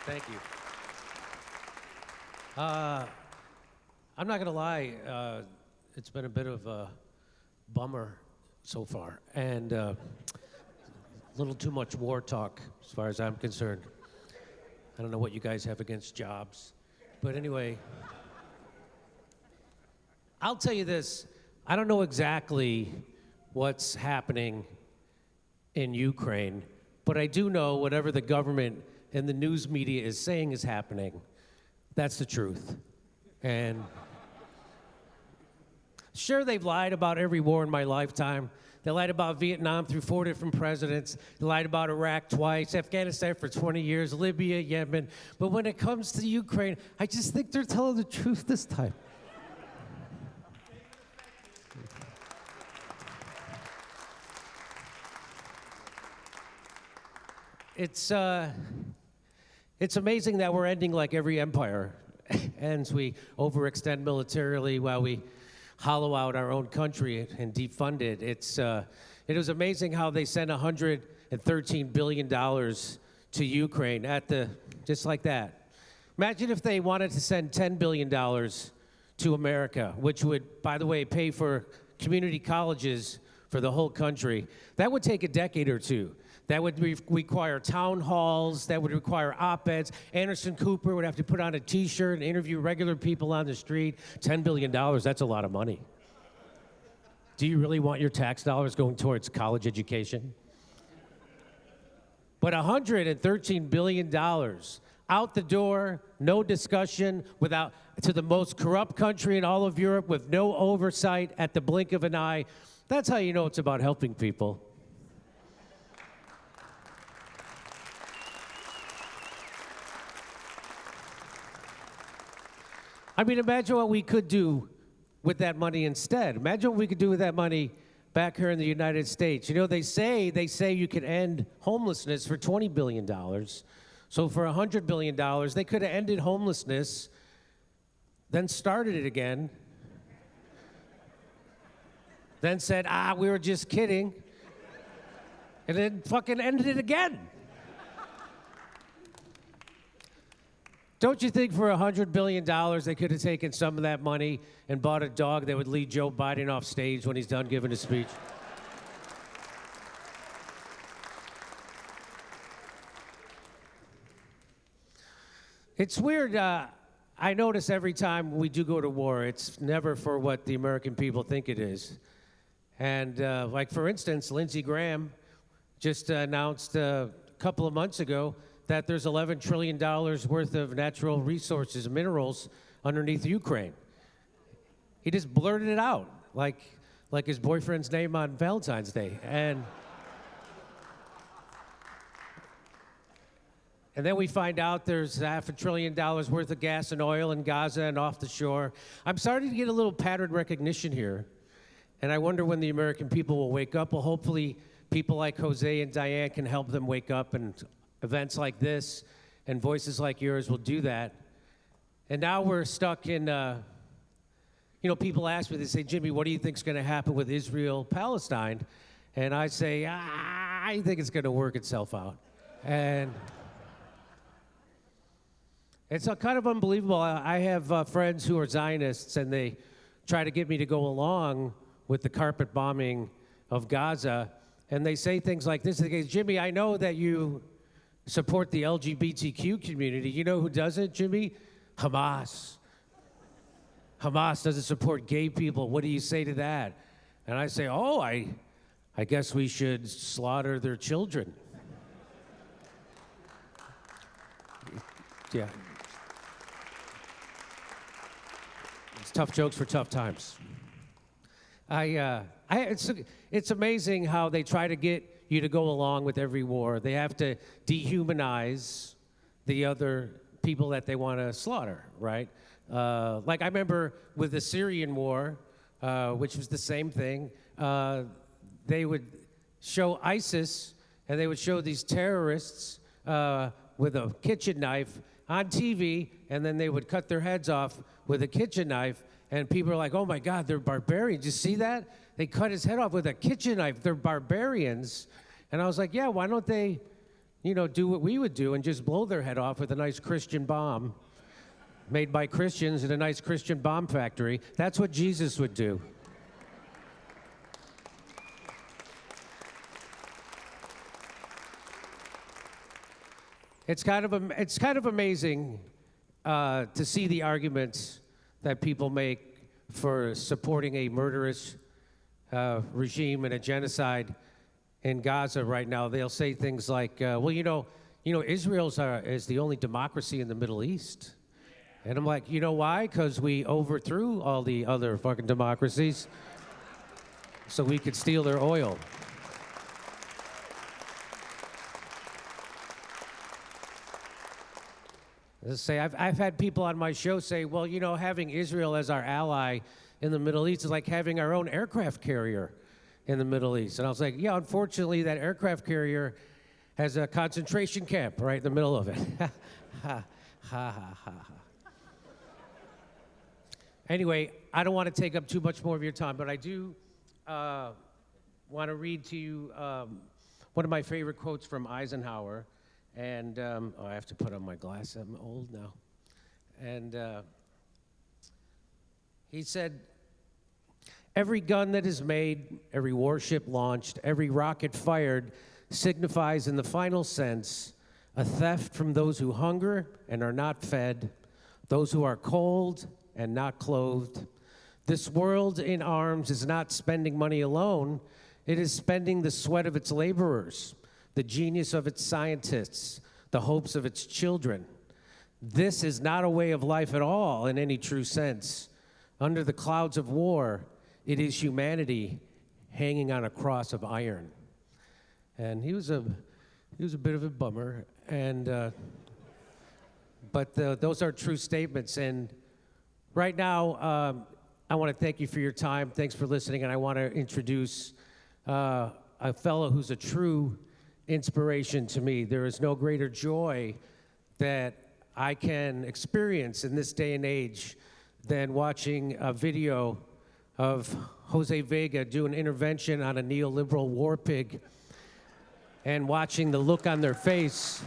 Thank you. I'm not gonna lie, it's been a bit of a bummer so far, and a little too much war talk as far as I'm concerned. I don't know what you guys have against jobs, but anyway, I'll tell you this, I don't know exactly what's happening in Ukraine, but I do know whatever the government and the news media is saying is happening, that's the truth. And sure, they've lied about every war in my lifetime. They lied about Vietnam through 4 different presidents. They lied about Iraq twice, Afghanistan for 20 years, Libya, Yemen. But when it comes to Ukraine, I just think they're telling the truth this time. It's amazing that we're ending like every empire ends. We overextend militarily while we hollow out our own country and defund it. It was amazing how they sent $113 billion to Ukraine just like that. Imagine if they wanted to send $10 billion to America, which would, by the way, pay for community colleges for the whole country. That would take a decade or two. That would require town halls, that would require op-eds. Anderson Cooper would have to put on a t-shirt and interview regular people on the street. $10 billion, that's a lot of money. Do you really want your tax dollars going towards college education? But $113 billion out the door, no discussion, to the most corrupt country in all of Europe with no oversight at the blink of an eye. That's how you know it's about helping people. I mean, imagine what we could do with that money instead. Imagine what we could do with that money back here in the United States. You know, they say you could end homelessness for $20 billion. So for $100 billion, they could have ended homelessness, then started it again, then said, we were just kidding, and then fucking ended it again. Don't you think for $100 billion they could have taken some of that money and bought a dog that would lead Joe Biden off stage when he's done giving his speech? It's weird. I notice every time we do go to war, it's never for what the American people think it is. And like, for instance, Lindsey Graham just announced a couple of months ago that there's $11 trillion worth of natural resources and minerals underneath Ukraine. He just blurted it out, like his boyfriend's name on Valentine's Day. And then we find out there's $500 billion worth of gas and oil in Gaza and off the shore. I'm starting to get a little pattern recognition here, and I wonder when the American people will wake up. Well, hopefully people like Jose and Diane can help them wake up, and events like this and voices like yours will do that. And now we're stuck in, people ask me, they say, Jimmy, what do you think is going to happen with Israel-Palestine? And I say, I think it's going to work itself out. And it's kind of unbelievable. I have friends who are Zionists, and they try to get me to go along with the carpet bombing of Gaza. And they say things like this. They say, Jimmy, I know that you support the LGBTQ community. You know who doesn't, Jimmy? Hamas. Hamas doesn't support gay people. What do you say to that? And I say, I guess we should slaughter their children. Yeah. It's tough jokes for tough times. It's amazing how they try to get you to go along with every war. They have to dehumanize the other people that they want to slaughter, right? Like I remember with the Syrian war, which was the same thing, they would show ISIS, and they would show these terrorists with a kitchen knife on TV, and then they would cut their heads off with a kitchen knife, and people are like, oh my God, they're barbarians. You see that? They cut his head off with a kitchen knife. They're barbarians. And I was like, yeah, why don't they do what we would do and just blow their head off with a nice Christian bomb made by Christians in a nice Christian bomb factory. That's what Jesus would do. It's kind of amazing to see the arguments that people make for supporting a murderous regime and a genocide in Gaza right now. They'll say things like, Israel is the only democracy in the Middle East. And I'm like, you know why? Because we overthrew all the other fucking democracies so we could steal their oil. I've had people on my show say, well, having Israel as our ally in the Middle East is like having our own aircraft carrier in the Middle East. And I was like, yeah, unfortunately, that aircraft carrier has a concentration camp right in the middle of it. Ha, ha, ha, ha. Anyway, I don't want to take up too much more of your time, but I do want to read to you one of my favorite quotes from Eisenhower. And I have to put on my glasses. I'm old now. And he said, every gun that is made, every warship launched, every rocket fired signifies in the final sense a theft from those who hunger and are not fed, those who are cold and not clothed. This world in arms is not spending money alone. It is spending the sweat of its laborers, the genius of its scientists, the hopes of its children. This is not a way of life at all in any true sense. Under the clouds of war, it is humanity hanging on a cross of iron. And he was a bit of a bummer, but those are true statements. And right now, I want to thank you for your time. Thanks for listening, and I want to introduce a fellow who's a true inspiration to me. There is no greater joy that I can experience in this day and age than watching a video of Jose Vega do an intervention on a neoliberal war pig and watching the look on their face.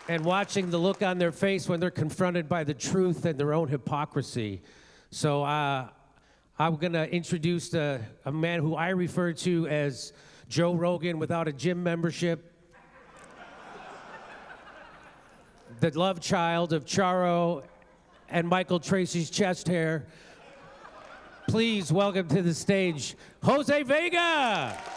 And watching the look on their face when they're confronted by the truth and their own hypocrisy. So I'm going to introduce a man who I refer to as Joe Rogan without a gym membership, the love child of Charo and Michael Tracy's chest hair. Please welcome to the stage, Jose Vega.